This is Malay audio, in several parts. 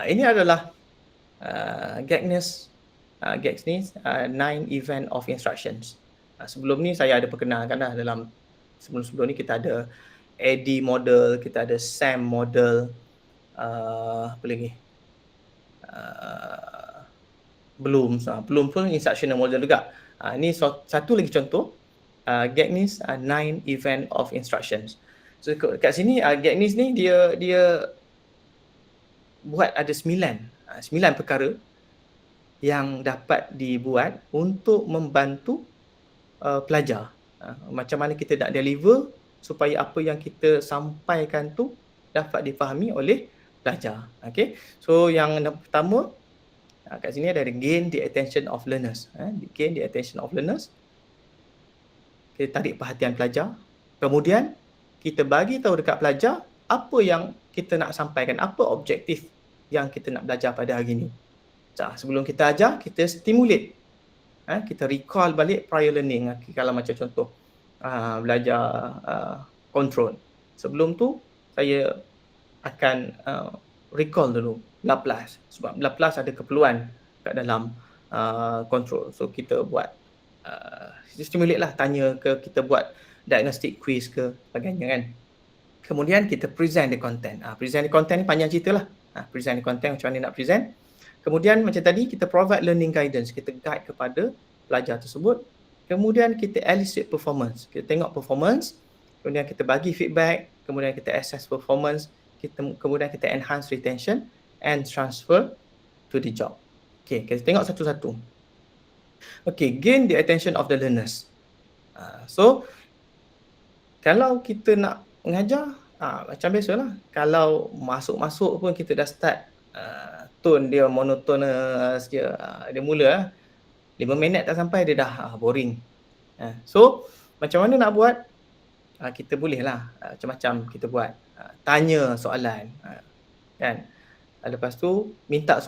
Ini adalah Gagness 9 event of instructions. Sebelum ni saya ada perkenalkan dah dalam sebelum ni kita ada AD model, kita ada SAM model, apa lagi? Belum pun instructional model juga. Ini satu lagi contoh Gagness 9 event of instructions. So kat sini Gagness ni dia buat ada 9 perkara yang dapat dibuat untuk membantu pelajar. Macam mana kita nak deliver supaya apa yang kita sampaikan tu dapat difahami oleh pelajar. Okay. So yang pertama kat sini ada gain the attention of learners. Gain the attention of learners. Kita tarik perhatian pelajar. Kemudian kita bagi tahu dekat pelajar apa yang kita nak sampaikan, apa objektif yang kita nak belajar pada hari ni. Sebelum kita ajar, kita stimulate. Kita recall balik prior learning. Kalau macam contoh belajar control. Sebelum tu saya akan recall dulu Laplace. Sebab Laplace ada keperluan kat dalam control. So kita buat stimulate lah, tanya ke, kita buat diagnostic quiz ke, sebagainya kan. Kemudian kita present the content. Present the content ni panjang cerita lah. Present the content, macam mana nak present. Kemudian macam tadi kita provide learning guidance, kita guide kepada pelajar tersebut. Kemudian kita elicit performance, kita tengok performance, kemudian kita bagi feedback, kemudian kita assess performance, kemudian kita enhance retention and transfer to the job. Okay, kita tengok satu-satu. Okay, gain the attention of the learners. So kalau kita nak mengajar, macam biasalah, kalau masuk-masuk pun kita dah start tone dia monotonous je. Dia mula 5 minit tak sampai dia dah boring. So macam mana nak buat? Kita boleh lah macam-macam kita buat. Tanya soalan kan. Lepas tu minta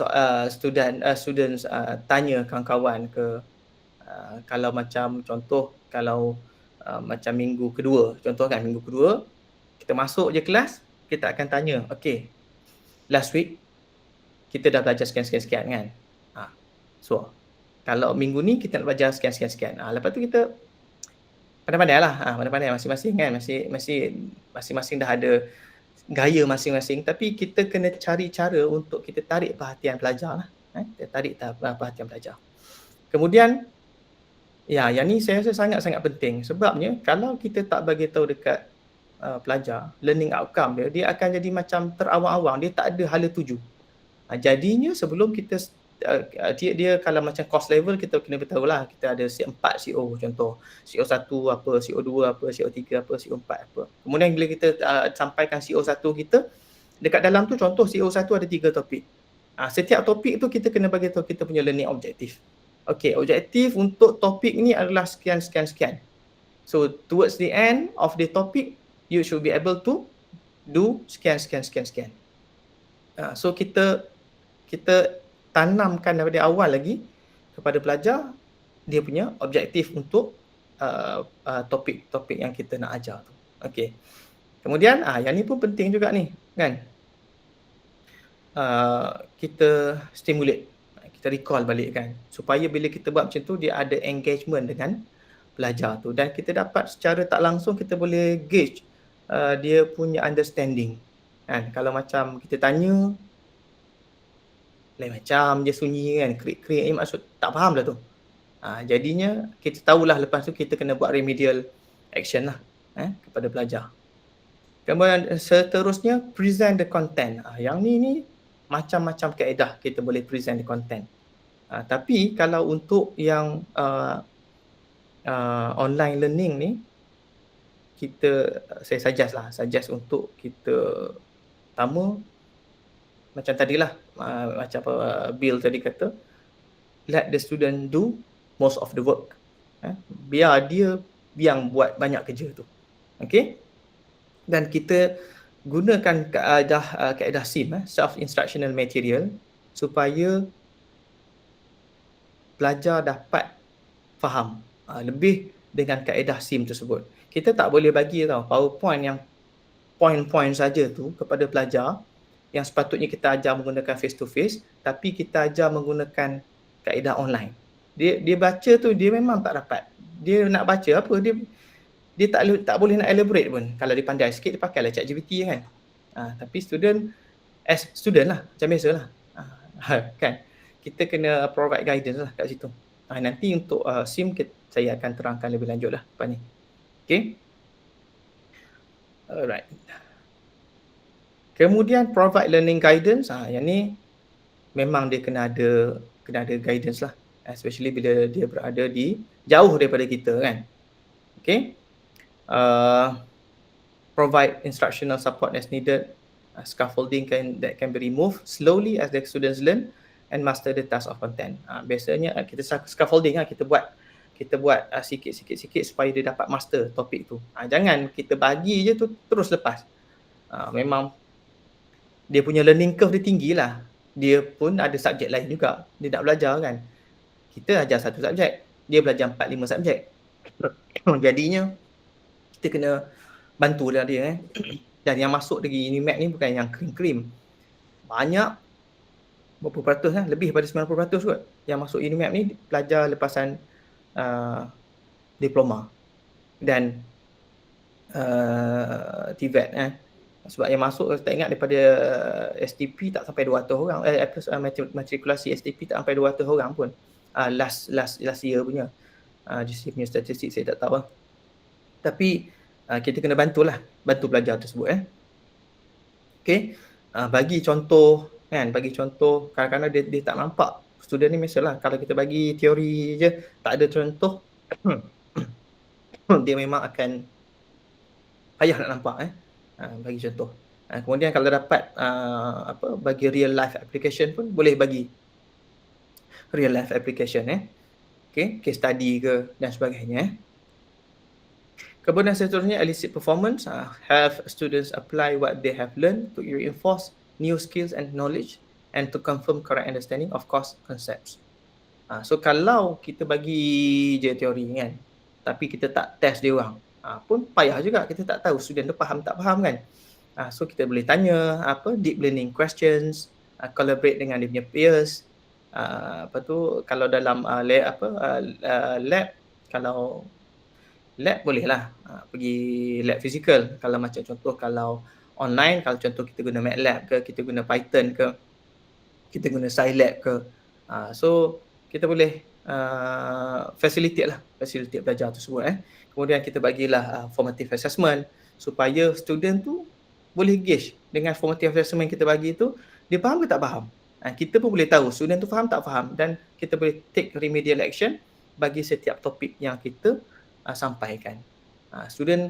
students tanya kawan-kawan ke. Kalau macam contoh, kalau macam minggu kedua, contoh kan minggu kedua kita masuk je kelas, kita akan tanya, okay, last week kita dah belajar sekian-sekian kan. So kalau minggu ni kita nak belajar sekian-sekian. Lepas tu kita pandai-pandai lah. Pandai-pandai masing-masing kan. Masing-masing dah ada gaya masing-masing. Tapi kita kena cari cara untuk kita tarik perhatian pelajar lah. Kita tarik perhatian pelajar. Kemudian, yang ni saya rasa sangat-sangat penting. Sebabnya kalau kita tak bagi tahu dekat pelajar, learning outcome dia akan jadi macam terawang-awang. Dia tak ada hala tuju. Jadinya sebelum kita dia kalau macam course level, kita kena beritahu lah, kita ada 4 CO contoh, CO1 apa, CO2 apa, CO3 apa, CO4 apa. Kemudian bila kita sampaikan CO1 kita, dekat dalam tu contoh CO1 ada 3 topik. Setiap topik tu kita kena bagi tahu kita punya learning objektif. Okay, objektif untuk topik ni adalah sekian. So towards the end of the topic, you should be able to do sekian. So kita tanamkan daripada awal lagi kepada pelajar dia punya objektif untuk topik yang kita nak ajar tu. Okey. Kemudian yang ni pun penting juga ni kan. Kita stimulate, kita recall balik kan, supaya bila kita buat macam tu dia ada engagement dengan pelajar tu, dan kita dapat secara tak langsung kita boleh gauge dia punya understanding kan. Kalau macam kita tanya lain macam dia sunyi kan, krik-krik ni maksud tak faham lah tu. Jadinya kita tahulah lepas tu kita kena buat remedial action lah kepada pelajar. Kemudian seterusnya present the content. Yang ni macam-macam kaedah kita boleh present the content. Tapi kalau untuk yang online learning ni, saya suggest untuk kita pertama macam tadilah, macam Bill tadi kata, let the student do most of the work. Biar dia yang buat banyak kerja tu. Okay? Dan kita gunakan kaedah SIM, self-instructional material, supaya pelajar dapat faham lebih dengan kaedah SIM tersebut. Kita tak boleh bagi PowerPoint yang point-point saja tu kepada pelajar yang sepatutnya kita ajar menggunakan face to face, tapi kita ajar menggunakan kaedah online. Dia baca tu dia memang tak dapat. Dia nak baca apa, dia tak boleh nak elaborate pun. Kalau dia pandai sikit, dia pakailah ChatGPT kan. Tapi student lah, macam biasalah. Kan. Kita kena provide guidance lah kat situ. Nanti untuk SIM saya akan terangkan lebih lanjut lah lepas ni. Okay. Alright. Kemudian provide learning guidance. Yang ni memang dia kena ada guidance lah, especially bila dia berada di jauh daripada kita kan. Okay. Provide instructional support as needed. Scaffolding that can be removed slowly as the students learn and master the task of content. Biasanya kita scaffolding kita buat sikit-sikit supaya dia dapat master topik tu. Jangan kita bagi je tu terus lepas. Memang dia punya learning curve dia tinggi lah. Dia pun ada subjek lain juga. Dia nak belajar kan. Kita ajar satu subjek, dia belajar 4-5 subjek. Jadinya kita kena bantu dia. Dan yang masuk dari Unimath ni bukan yang krim-krim. Banyak, berapa peratus lebih daripada 90% kot. Yang masuk Unimath ni pelajar lepasan diploma dan TVET. Sebab yang masuk, tak ingat daripada STP tak sampai 200 orang. Matrikulasi STP tak sampai 200 orang pun. Last year punya. GC punya statistik saya tak tahu. Tapi kita kena bantu pelajar tersebut. Okay. Bagi contoh kan, kadang-kadang dia tak nampak. Student ni biasalah, kalau kita bagi teori je, tak ada contoh, dia memang akan payah nak nampak. Bagi contoh. Kemudian kalau dapat bagi real life application pun boleh bagi real life application. Okay, case study ke dan sebagainya. Kemudian seterusnya, elicit performance. Have students apply what they have learned to reinforce new skills and knowledge and to confirm correct understanding of course concepts. So kalau kita bagi je teori kan, tapi kita tak test dia orang, pun payah juga. Kita tak tahu student tu faham tak faham kan. So kita boleh tanya deep learning questions, collaborate dengan dia punya peers. Kalau dalam lab, kalau lab bolehlah pergi lab fizikal. Kalau macam contoh kalau online, kalau contoh kita guna MATLAB ke, kita guna Python ke, kita guna Scilab ke, so kita boleh facilitate belajar tersebut. Kemudian kita bagilah formative assessment supaya student tu boleh gauge dengan formative assessment kita bagi tu, dia faham ke tak faham. Kita pun boleh tahu student tu faham tak faham, dan kita boleh take remedial action bagi setiap topik yang kita sampaikan. Student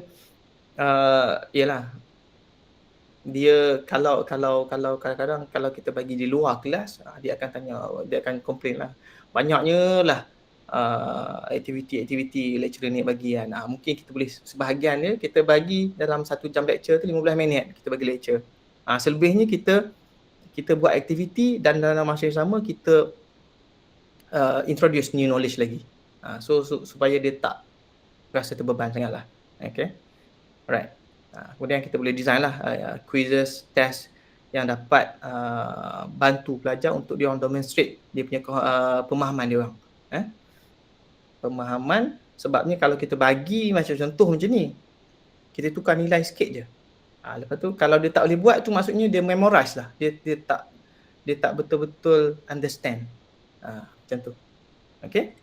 ialah dia kalau kadang-kadang kalau kita bagi di luar kelas, dia akan tanya, dia akan complain lah, banyaknya lah aktiviti lecturer ni bagi kan. Mungkin kita boleh sebahagian dia kita bagi dalam 1 jam lecture tu 15 minit kita bagi lecture. Selebihnya kita buat aktiviti dan dalam masa yang sama kita introduce new knowledge lagi. So supaya dia tak rasa terbeban sangatlah. Okay. Alright. Kemudian kita boleh design lah quizzes, test yang dapat bantu pelajar untuk dia orang demonstrate dia punya pemahaman dia orang. Pemahaman, sebabnya kalau kita bagi macam contoh macam ni, kita tukar nilai sikit je. Lepas tu kalau dia tak boleh buat tu, maksudnya dia memorize lah. Dia tak betul-betul understand. Macam tu. Okay.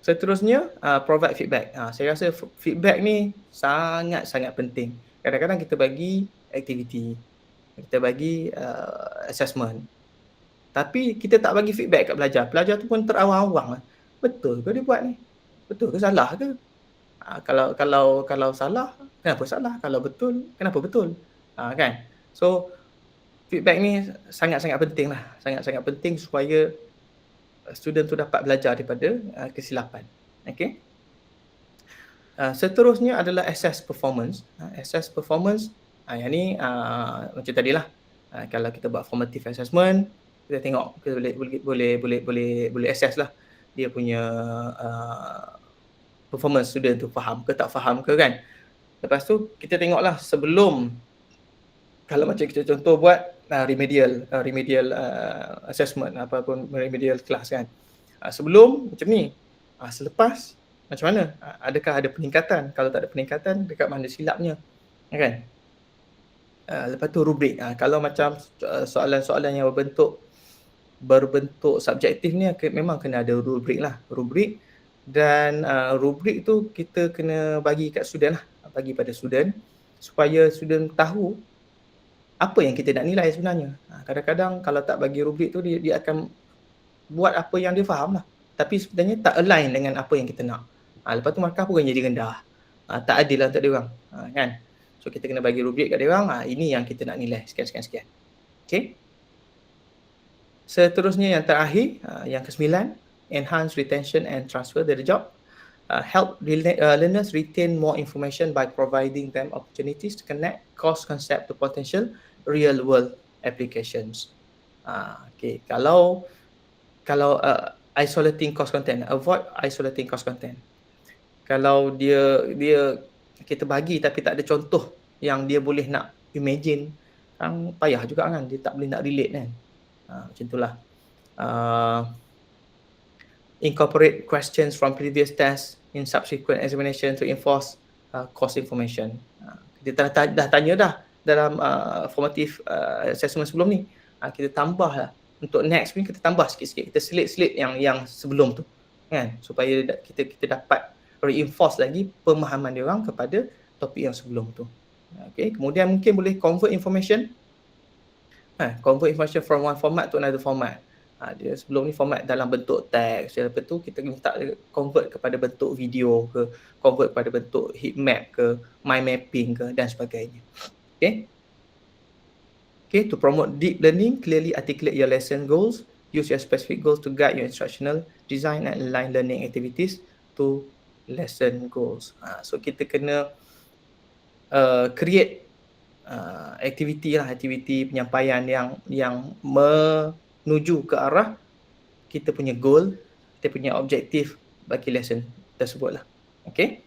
Seterusnya, provide feedback. Saya rasa feedback ni sangat-sangat penting. Kadang-kadang kita bagi aktiviti, kita bagi assessment, tapi kita tak bagi feedback kat pelajar. Pelajar tu pun terawang-awang. Betul ke dia buat ni? Betul ke salah ke? Kalau salah, kenapa salah? Kalau betul, kenapa betul? Kan? So, feedback ni sangat-sangat penting lah. Sangat-sangat penting supaya student tu dapat belajar daripada kesilapan. Okay. Seterusnya adalah assess performance. Assess performance, yang ni macam tadilah. Kalau kita buat formative assessment, kita tengok, kita boleh assess lah dia punya performance student tu, faham ke tak faham ke kan. Lepas tu kita tengoklah sebelum, kalau macam kita contoh buat remedial assessment ataupun remedial class kan. Sebelum macam ni, selepas macam mana? Adakah ada peningkatan? Kalau tak ada peningkatan, dekat mana silapnya? Kan? Lepas tu rubrik. Kalau macam soalan-soalan yang berbentuk subjektif ni memang kena ada rubrik lah. Rubrik dan rubrik tu kita kena bagi kat student lah. Bagi pada student supaya student tahu apa yang kita nak nilai sebenarnya. Kadang-kadang kalau tak bagi rubrik tu dia akan buat apa yang dia faham lah. Tapi sebenarnya tak align dengan apa yang kita nak. Lepas tu markah pun jadi rendah. Tak adil lah untuk dia orang. Kan? So kita kena bagi rubrik kat dia orang, ini yang kita nak nilai sekian. Okay? Seterusnya yang terakhir, yang ke-9, enhance retention and transfer dari job. Help learners retain more information by providing them opportunities to connect course concept to potential real world applications. Okay, kalau isolating course content, avoid isolating course content. Kalau dia kita bagi tapi tak ada contoh yang dia boleh nak imagine, kan payah juga kan, dia tak boleh nak relate kan. Macam itulah. Incorporate questions from previous tests in subsequent examination to enforce course information. Kita dah tanya dah dalam formative assessment sebelum ni. Kita tambah lah. Untuk next ni kita tambah sikit-sikit. Kita selit-selit yang sebelum tu. Kan? Supaya kita dapat reinforce lagi pemahaman dia orang kepada topik yang sebelum tu. Okay. Kemudian mungkin boleh convert information. Convert information from one format to another format. Dia sebelum ni format dalam bentuk teks, lepas tu kita minta convert kepada bentuk video ke, convert kepada bentuk heat map ke, mind mapping ke dan sebagainya. Okay, to promote deep learning, clearly articulate your lesson goals, use your specific goals to guide your instructional design and align learning activities to lesson goals. So kita kena create aktiviti penyampaian yang menuju ke arah kita punya goal, kita punya objektif bagi lesson tersebut lah. Okay.